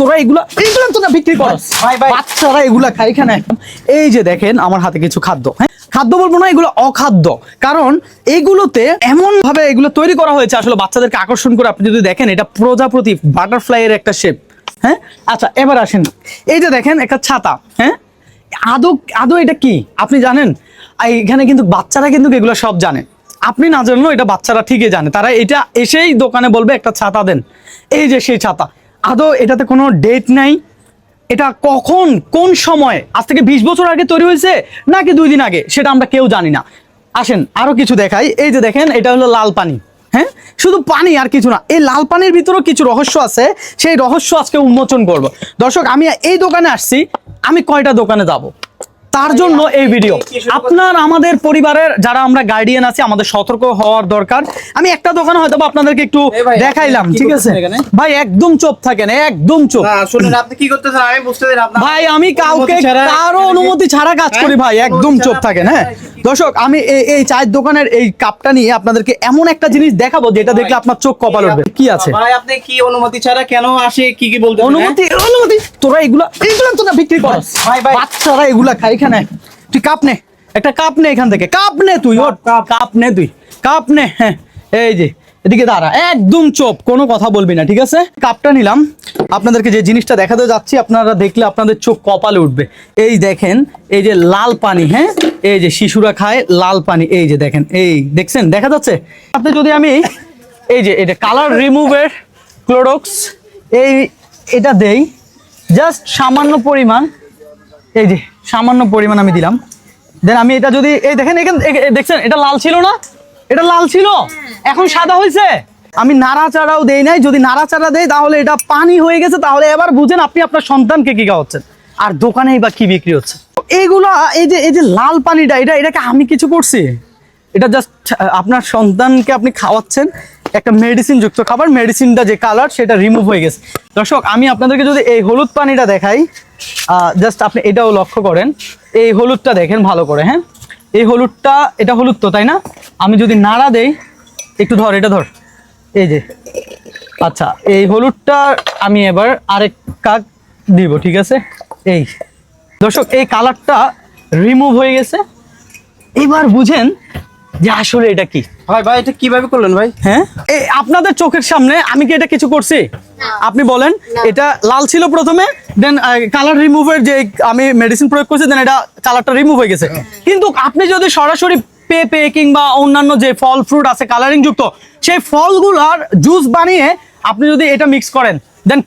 তোরা এগুলা তো না বিক্রি করস বাচ্চারা এগুলা খায় এখানে। এই যে দেখেন আমার হাতে কিছু খাদ্য, হ্যাঁ খাদ্য বলবো না, এগুলো অখাদ্য, কারণ এগুলোতে এমন ভাবে এগুলো তৈরি করা হয়েছে আসলে বাচ্চাদেরকে আকর্ষণ করে। আপনি যদি দেখেন এটা প্রজাপতি বাটারফ্লাই এর একটা শেপ। হ্যাঁ আচ্ছা এবার আসেন, এই যে দেখেন একটা ছাতা, হ্যাঁ আদৌ এটা কি আপনি জানেন? এখানে কিন্তু বাচ্চারা কিন্তু এগুলো সব জানে, আপনি না জানলেও এটা বাচ্চারা ঠিকই জানে। তারা এটা এসেই দোকানে বলবে একটা ছাতা দেন, এই যে সেই ছাতা। আদৌ এটাতে কোনো ডেট নাই, এটা কখন কোন সময় আজ থেকে 20 বছর আগে তৈরি হয়েছে নাকি 2 দিন আগে সেটা আমরা কেউ জানি না। আসেন আরো কিছু দেখাই, এই যে দেখেন এটা হলো লাল পানি, হ্যাঁ শুধু পানি আর কিছু না। এই লাল পানির ভিতরেও কিছু রহস্য আছে, সেই রহস্য আজকে উন্মোচন করব। দর্শক আমি এই দোকানে আসছি, আমি কয়টা দোকানে যাব তার জন্য এই ভিডিও। আপনার আমাদের পরিবারের যারা আমরা গার্ডিয়ান আছি আমাদের সতর্ক হওয়ার দরকার। আমি একটা দোকানে হয়তো আপনাদেরকে একটু দেখাইলাম, ঠিক আছে ভাই? একদম চুপ থাকেন, একদম চুপ। শুনুন আপনি কি করতেছেন আমি বুঝতে পারি না ভাই, আমি কাউকে কারো অনুমতি ছাড়া কাজ করি ভাই, একদম চুপ থাকেন। হ্যাঁ দর্শক আমি এই চায়ের দোকানের এই কাপটা নিয়ে আপনাদেরকে এমন একটা জিনিস দেখাবো যেটা দেখলে আপনার চোখ কপাল উঠবে। কি আছে ভাই? আপনি কি অনুমতি ছাড়া কেন আসে কি বলতেছেন? অনুমতি তোরা এগুলা তো না বিক্রি করস বাচ্চারা এগুলা খায় এখানে। তুই কাপ নে, একটা কাপ নে এখান থেকে, কাপ নে তুই, ওর কাপ নে তুই, কাপ নে। হ্যাঁ এই যে এদিকে দাঁড়া, একদম চুপ, কোনো কথা বলবি না, ঠিক আছে? কাপটা নিলাম, আপনাদেরকে যে জিনিসটা দেখাতে যাচ্ছি আপনারা দেখলে আপনাদের চোখ কপালে উঠবে। এই দেখেন এই যে লাল পানি, হ্যাঁ এই যে শিশুরা খায় লাল পানি, এই যে দেখেন, এই দেখছেন দেখা যাচ্ছে? আপনি যদি আমি এই যে এটা কালার রিমুভের ক্লোরক্স এটা দেই জাস্ট সামান্য পরিমাণ, এই যে সামান্য পরিমাণ আমি দিলাম, দেন আমি এটা যদি এই দেখেন এখানে দেখছেন এটা লাল ছিল না, এটা লাল ছিল এখন সাদা হয়েছে। আমি নাড়াচাড়াও দেই নাই, যদি নাড়াচাড়া দেই তাহলে এটা পানি হয়ে গেছে। তাহলে এবার বুঝেন আপনি আপনার সন্তানকে কি খাওয়াচ্ছেন আর দোকানেই বা কি বিক্রি হচ্ছে। এইগুলা এই যে লাল পানিটা এটাকে আমি কিছু করছি? এটা জাস্ট আপনার সন্তানকে আপনি খাওয়াচ্ছেন একটা মেডিসিন যুক্ত খাবার, মেডিসিনটা যে কালার সেটা রিমুভ হয়ে গেছে। দর্শক আমি আপনাদেরকে যদি এই হলুদ পানিটা দেখাই, জাস্ট আপনি এটাও লক্ষ্য করেন, এই হলুদটা দেখেন ভালো করে। হ্যাঁ এই হলুদটা, এটা হলুদ তো তাই না? আমি যদি নাড়া দেই, একটু ধর এটা ধর, এই যে আচ্ছা এই হলুদটা আমি এবার আরেক কাক দিব, ঠিক আছে? এই দর্শক এই কালারটা রিমুভ হয়ে গেছে। এবার বুঝেন যে আসলে এটা কি। ভাই এটা কিভাবে করলেন ভাই? হ্যাঁ এই আপনাদের চোখের সামনে আমি কি এটা কিছু করছি? আপনি বলেন। এটা লাল ছিল প্রথমে, দেন কালার রিমুভের যে আমি মেডিসিন প্রয়োগ করছি, দেন এটা কালারটা রিমুভ হয়ে গেছে। কিন্তু আপনি যদি সরাসরি পেঁপে কিংবা অন্যান্য যে ফল ফ্রুট আছে কালারিং যুক্ত, সেই ফলগুলার জুস বানিয়ে আপনি যদি এটা মিক্স করেন, দেন